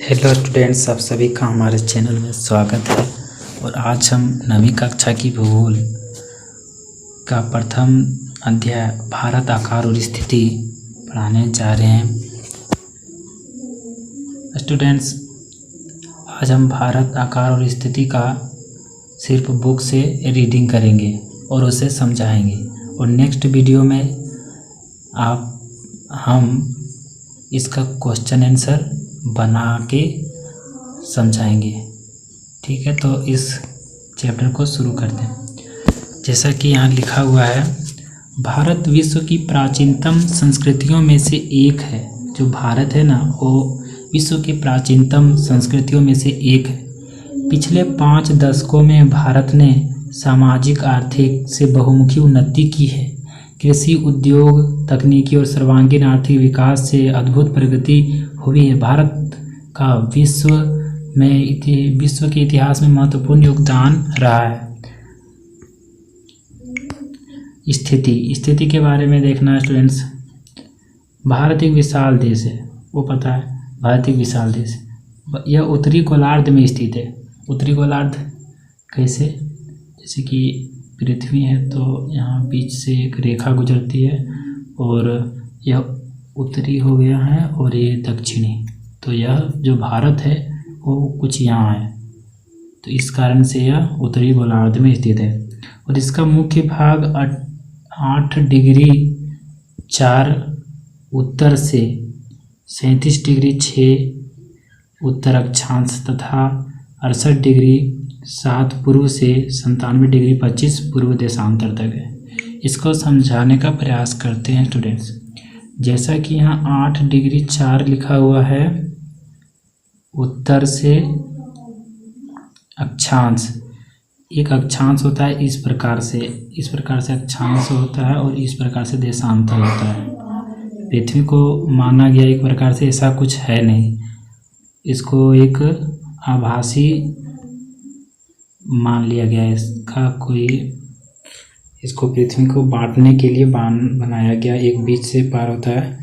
Hello students, आप सभी का हमारे चैनल में स्वागत है। और आज हम 9वीं कक्षा की भूगोल का प्रथम अध्याय भारत आकार और स्थिति पढ़ाने जा रहे हैं। स्टूडेंट्स, आज हम भारत आकार और स्थिति का सिर्फ बुक से रीडिंग करेंगे और उसे समझाएंगे, और नेक्स्ट वीडियो में हम इसका क्वेश्चन आंसर बना के समझाएंगे। ठीक है, तो इस चैप्टर को शुरू करते हैं। जैसा कि यहाँ लिखा हुआ है, भारत विश्व की प्राचीनतम संस्कृतियों में से एक है। जो भारत है ना, वो विश्व की प्राचीनतम संस्कृतियों में से एक है। पिछले 5 दशकों में भारत ने सामाजिक आर्थिक से बहुमुखी उन्नति की है। कृषि, उद्योग, तकनीकी और सर्वांगीण आर्थिक विकास से अद्भुत प्रगति हुई है। भारत का विश्व के इतिहास में महत्वपूर्ण योगदान रहा है। स्थिति के बारे में देखना है स्टूडेंट्स। भारत एक विशाल देश है, वो पता है। भारत एक विशाल देश है। यह उत्तरी गोलार्ध में स्थित है। उत्तरी गोलार्ध कैसे? जैसे कि पृथ्वी है तो यहाँ बीच से एक रेखा गुजरती है, और यह उत्तरी हो गया है और ये दक्षिणी। तो यह जो भारत है वो कुछ यहाँ है, तो इस कारण से यह उत्तरी गोलार्ध में स्थित है। और इसका मुख्य भाग 8 डिग्री 4 उत्तर से 37 डिग्री 6 उत्तर अक्षांश तथा 68 डिग्री 7 पूर्व से 97 डिग्री 25 पूर्व देशांतर तक है। इसको समझाने का प्रयास करते हैं स्टूडेंट्स। जैसा कि यहाँ 8 डिग्री 4 लिखा हुआ है उत्तर से अक्षांश। एक अक्षांश होता है इस प्रकार से अक्षांश होता है, और इस प्रकार से देशांतर होता है। पृथ्वी को माना गया एक प्रकार से, ऐसा कुछ है नहीं। इसको एक आभासी मान लिया गया है। इसको पृथ्वी को बांटने के लिए बनाया गया। एक बीच से पार होता है,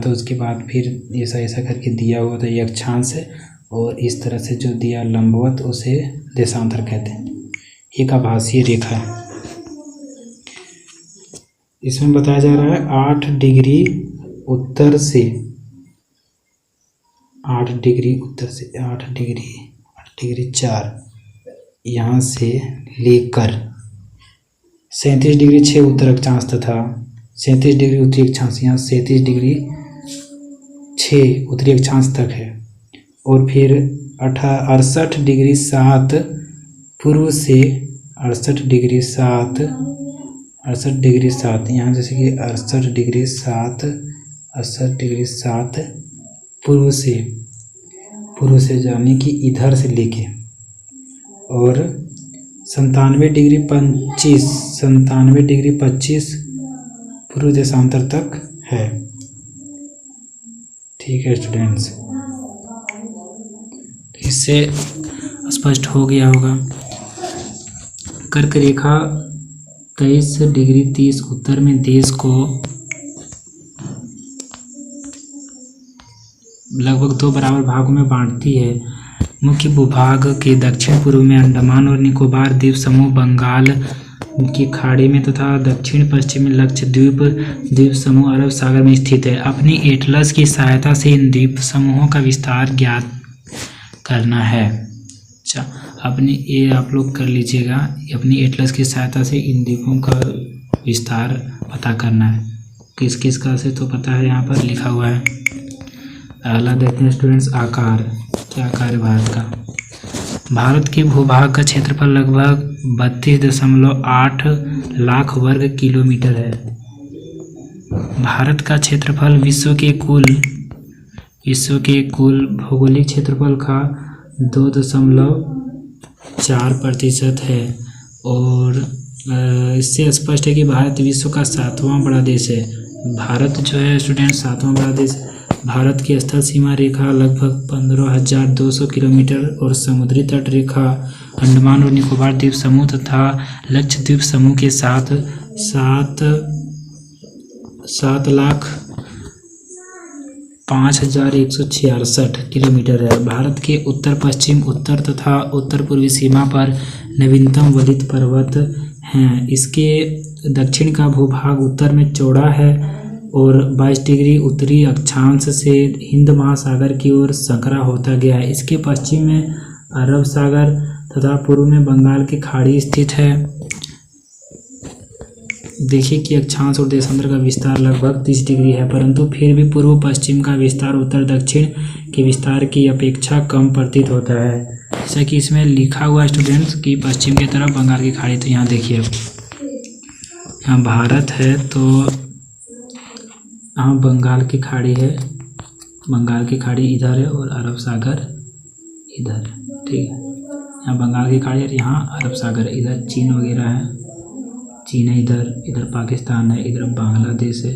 उसके बाद फिर ऐसा करके दिया हुआ था। ये अक्षांश है, और इस तरह से जो दिया लंबवत उसे देशांतर कहते हैं। एक आभासीय रेखा है। इसमें बताया जा रहा है 8 डिग्री उत्तर से 8 डिग्री 4 यहाँ से लेकर 37 डिग्री 6 उत्तर अक्षांश तथा 37 डिग्री उत्तरी अक्षांश, यहाँ 37 डिग्री 6 उत्तरी अक्षांश तक है। और फिर 68 डिग्री 7 पूर्व से 68 डिग्री 7 यहाँ जैसे कि 68 डिग्री 7 पूर्व से जाने की इधर से लेके, और 97 डिग्री 25 पूर्व देशांतर तक है। ठीक है स्टूडेंट्स, इससे स्पष्ट हो गया होगा। कर्क रेखा 23 डिग्री 30 उत्तर में देश को लगभग 2 बराबर भागों में बांटती है। मुख्य भूभाग के दक्षिण पूर्व में अंडमान और निकोबार द्वीप समूह बंगाल की खाड़ी में तथा दक्षिण पश्चिम में लक्षद्वीप द्वीप समूह अरब सागर में स्थित है। अपनी एटलस की सहायता से इन द्वीप समूहों का विस्तार ज्ञात करना है। अच्छा, ये आप लोग कर लीजिएगा। अपनी एटलस की सहायता से इन द्वीपों का विस्तार पता करना है। किस किस का से तो पता है, यहाँ पर लिखा हुआ है। अगला देखते हैं स्टूडेंट्स, आकार। क्या आकार है भारत का? भारत के भूभाग का क्षेत्रफल लगभग 32.8 लाख वर्ग किलोमीटर है। भारत का क्षेत्रफल विश्व के कुल भौगोलिक क्षेत्रफल का 2.4% है। और इससे स्पष्ट है कि भारत विश्व का 7वां बड़ा देश है। भारत जो है स्टूडेंट 7वां बड़ा देश। भारत की स्थल सीमा रेखा लगभग 15,200 किलोमीटर और समुद्री तट रेखा अंडमान और निकोबार द्वीप समूह तथा लक्षद्वीप समूह के साथ 7 लाख 5166 किलोमीटर है। भारत के उत्तर पश्चिम, उत्तर तथा उत्तर पूर्वी सीमा पर नवीनतम वलित पर्वत हैं। इसके दक्षिण का भूभाग उत्तर में चौड़ा है और 22 डिग्री उत्तरी अक्षांश से हिंद महासागर की ओर संकरा होता गया है। इसके पश्चिम में अरब सागर तथा पूर्व में बंगाल की खाड़ी स्थित है। देखिए कि अक्षांश और देशांतर का विस्तार लगभग 30 डिग्री है, परंतु फिर भी पूर्व पश्चिम का विस्तार उत्तर दक्षिण के विस्तार की अपेक्षा कम प्रतीत होता है। जैसा कि इसमें लिखा हुआ स्टूडेंट्स कि पश्चिम की तरफ बंगाल की खाड़ी। तो यहाँ देखिए, यहाँ भारत है तो यहाँ बंगाल की खाड़ी है, बंगाल की खाड़ी इधर है और अरब सागर इधर, ठीक है। यहाँ बंगाल की खाड़ी और यहाँ अरब सागर, इधर चीन वगैरह है, चीन है इधर, इधर पाकिस्तान है, इधर बांग्लादेश है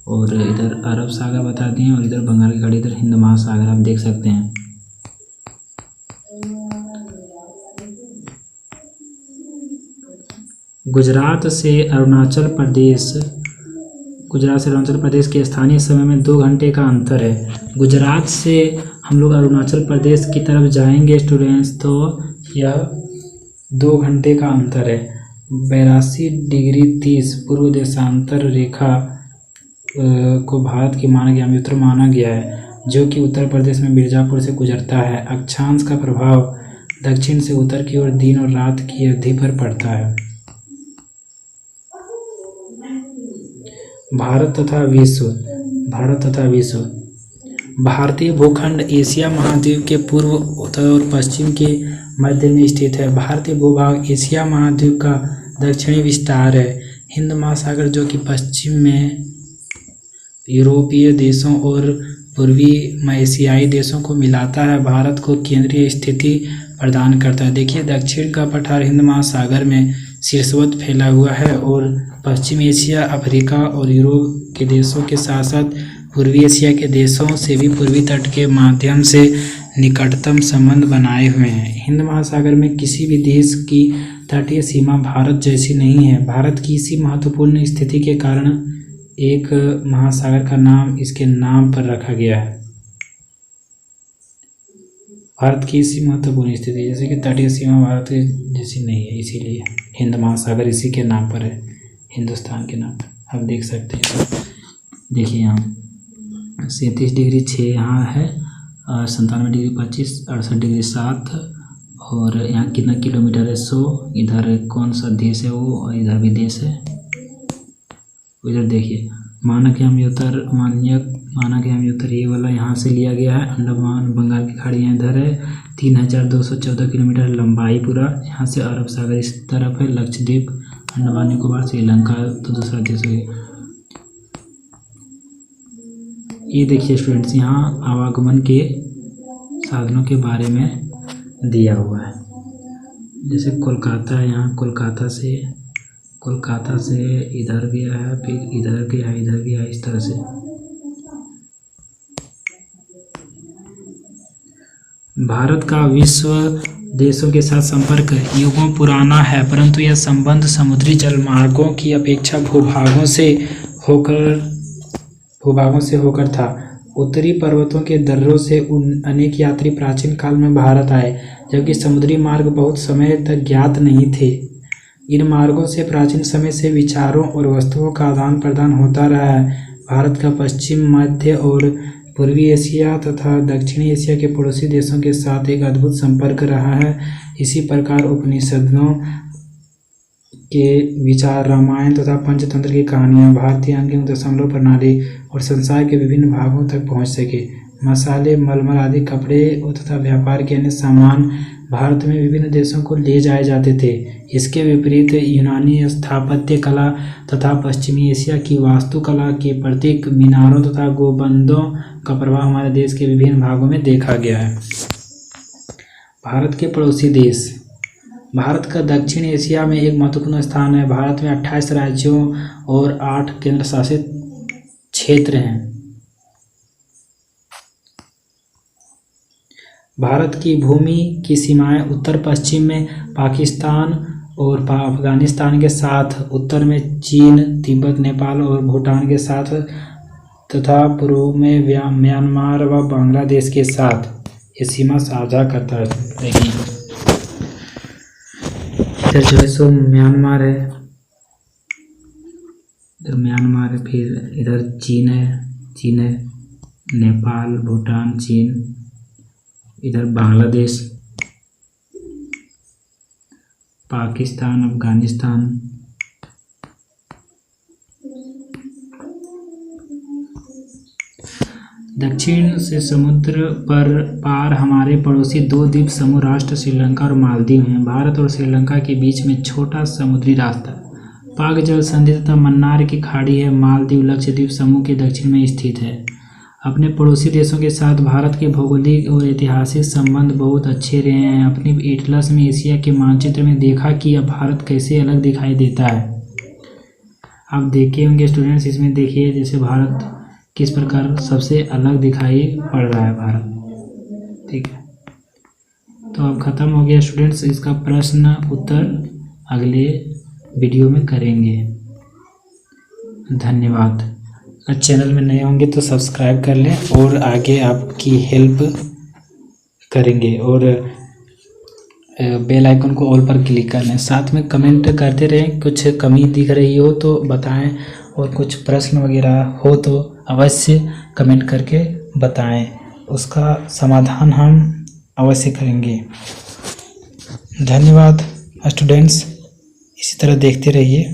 और इधर अरब सागर बता दिए और इधर बंगाल की खाड़ी, इधर हिंद महासागर आप देख सकते हैं। गुजरात से अरुणाचल प्रदेश के स्थानीय समय में 2 घंटे का अंतर है। गुजरात से हम लोग अरुणाचल प्रदेश की तरफ जाएंगे स्टूडेंट्स तो यह 2 घंटे का अंतर है। 82 डिग्री 30 पूर्व देशांतर रेखा को भारत की मानक यामी माना गया है, जो कि उत्तर प्रदेश में मिर्जापुर से गुजरता है। अक्षांश का प्रभाव दक्षिण से उत्तर की ओर दिन और रात की अवधि पर पड़ता है। भारत तथा विश्व। भारतीय भूखंड एशिया महाद्वीप के पूर्व, उत्तर और पश्चिम के मध्य में स्थित है। भारतीय भूभाग एशिया महाद्वीप का दक्षिणी विस्तार है। हिंद महासागर जो कि पश्चिम में यूरोपीय देशों और पूर्वी एशियाई देशों को मिलाता है, भारत को केंद्रीय स्थिति प्रदान करता है। देखिए, दक्षिण का पठार हिंद महासागर में शीर्षवत फैला हुआ है और पश्चिम एशिया, अफ्रीका और यूरोप के देशों के साथ साथ पूर्वी एशिया के देशों से भी पूर्वी तट के माध्यम से निकटतम संबंध बनाए हुए हैं। हिंद महासागर में किसी भी देश की तटीय सीमा भारत जैसी नहीं है। भारत की इसी महत्वपूर्ण स्थिति के कारण एक महासागर का नाम इसके नाम पर रखा गया है। भारत की इसी महत्वपूर्ण स्थिति, जैसे कि तटीय सीमा भारत जैसी नहीं है, इसीलिए हिंद महासागर इसी के नाम पर है, हिंदुस्तान के नाम पर। आप देख सकते हैं, देखिए यहाँ 37 डिग्री 6 यहाँ है, 97 डिग्री 25, 68 डिग्री 7 और यहाँ कितना किलोमीटर है 100। इधर कौन सा देश है वो, और इधर भी देश है। इधर देखिए मानक यामी उत्तर ये वाला यहाँ से लिया गया है। अंडमान बंगाल की खाड़ी यहाँ इधर है, 3214 किलोमीटर लंबाई पूरा। यहाँ से अरब सागर इस तरफ है, लक्षद्वीप, अंडमान निकोबार, श्रीलंका तो दूसरा देश है। ये देखिए स्टूडेंट्स, यहाँ आवागमन के साधनों के बारे में दिया हुआ है। जैसे कोलकाता है, यहाँ कोलकाता से इधर गया है, फिर इधर गया, इस तरह से। भारत का विश्व देशों के साथ संपर्क युगों पुराना है, परंतु यह संबंध समुद्री जलमार्गों की अपेक्षा भूभागों से होकर था। उत्तरी पर्वतों के दर्रों से अनेक यात्री प्राचीन काल में भारत आए, जबकि समुद्री मार्ग बहुत समय तक ज्ञात नहीं थे। इन मार्गों से प्राचीन समय से विचारों और वस्तुओं का आदान प्रदान होता रहा है। भारत का पश्चिम, मध्य और पूर्वी एशिया तथा दक्षिणी एशिया के पड़ोसी देशों के साथ एक अद्भुत संपर्क रहा है। इसी प्रकार उपनिषदों के विचार, रामायण तथा पंचतंत्र की कहानियाँ, भारतीय अंकित दशमलव प्रणाली और संसार के विभिन्न भागों तक पहुँच सके। मसाले, मलमल आदि कपड़े तथा व्यापार के अन्य सामान भारत में विभिन्न देशों को ले जाए जाते थे। इसके विपरीत यूनानी स्थापत्य कला तथा पश्चिमी एशिया की वास्तुकला के प्रतीक मीनारों तथा गुंबदों का प्रभाव हमारे देश के विभिन्न भागों में देखा गया है। भारत के पड़ोसी देश। भारत का दक्षिण एशिया में एक महत्वपूर्ण स्थान है। भारत में 28 राज्यों और 8 केंद्र शासित क्षेत्र हैं। भारत की भूमि की सीमाएं उत्तर पश्चिम में पाकिस्तान और अफगानिस्तान के साथ, उत्तर में चीन, तिब्बत, नेपाल और भूटान के साथ तथा पूर्व में म्यांमार व बांग्लादेश के साथ ये सीमा साझा करता है। देखिए इधर जो है सो म्यांमार है, इधर म्यांमार है, फिर इधर चीन है, नेपाल, भूटान, चीन, इधर बांग्लादेश, पाकिस्तान, अफगानिस्तान, दक्षिण से समुद्र पर पार हमारे पड़ोसी 2 द्वीप समूह राष्ट्र श्रीलंका और मालदीव हैं। भारत और श्रीलंका के बीच में छोटा समुद्री रास्ता पाक जल संधि तथा मन्नार की खाड़ी है। मालदीव लक्षद्वीप समूह के दक्षिण में स्थित है। अपने पड़ोसी देशों के साथ भारत के भौगोलिक और ऐतिहासिक संबंध बहुत अच्छे रहे हैं। अपनी एटलस में एशिया के मानचित्र में देखा कि अब भारत कैसे अलग दिखाई देता है। आप देखे होंगे स्टूडेंट्स, इसमें देखिए जैसे भारत किस प्रकार सबसे अलग दिखाई पड़ रहा है भारत। ठीक है, तो अब ख़त्म हो गया स्टूडेंट्स। इसका प्रश्न उत्तर अगले वीडियो में करेंगे। धन्यवाद। अगर चैनल में नए होंगे तो सब्सक्राइब कर लें और आगे आपकी हेल्प करेंगे, और बेल आइकन को ऑल पर क्लिक कर लें। साथ में कमेंट करते रहें, कुछ कमी दिख रही हो तो बताएं, और कुछ प्रश्न वगैरह हो तो अवश्य कमेंट करके बताएं, उसका समाधान हम अवश्य करेंगे। धन्यवाद स्टूडेंट्स, इसी तरह देखते रहिए।